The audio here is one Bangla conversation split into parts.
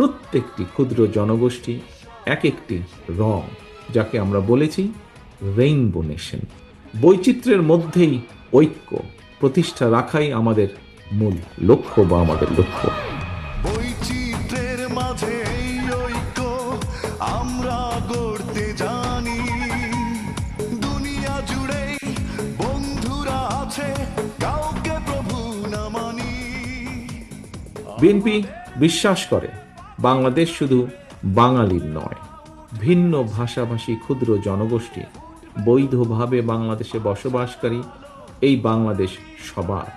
প্রত্যেকটি ক্ষুদ্র জনগোষ্ঠী এক একটি রং, যাকে আমরা বলেছি রেইনবো নেশন। বৈচিত্র্যের মধ্যেই ঐক্য প্রতিষ্ঠা রাখাই আমাদের মূল লক্ষ্য বা আমাদের লক্ষ্য। বৈচিত্র্যের মাঝে এই ঐক্য আমরা গড়তে জানি। দুনিয়া জুড়ে বন্ধুরা আছে, কাউকে প্রভু না মানি। বিএনপি বিশ্বাস করে বাংলাদেশ শুধু বাঙালির নয়, ভিন্ন ভাষাভাষী ক্ষুদ্র জনগোষ্ঠী বৈধভাবে বাংলাদেশে বসবাসকারী এই বাংলাদেশ সবার।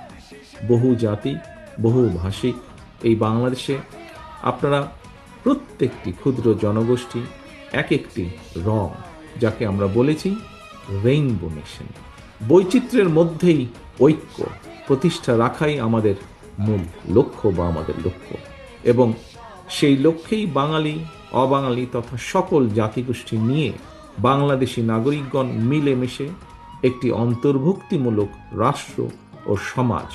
বহু জাতি বহু ভাষিক এই বাংলাদেশে আপনারা প্রত্যেকটি ক্ষুদ্র জনগোষ্ঠী এক একটি রং, যাকে আমরা বলেছি রেইনবো নেশন। বৈচিত্র্যের মধ্যেই ঐক্য প্রতিষ্ঠা রাখাই আমাদের মূল লক্ষ্য বা আমাদের লক্ষ্য, এবং সেই লক্ষ্যেই বাঙালি অবাঙালি তথা সকল জাতিগোষ্ঠী নিয়ে বাংলাদেশি নাগরিকগণ মিলেমিশে একটি অন্তর্ভুক্তিমূলক রাষ্ট্র ও সমাজ,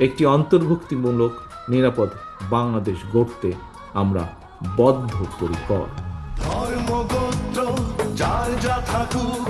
একটি অন্তর্ভুক্তিমূলক নিরাপদ বাংলাদেশ গড়তে আমরা বদ্ধপরিকর। ধর্মগোত্র যার যা থাকুক,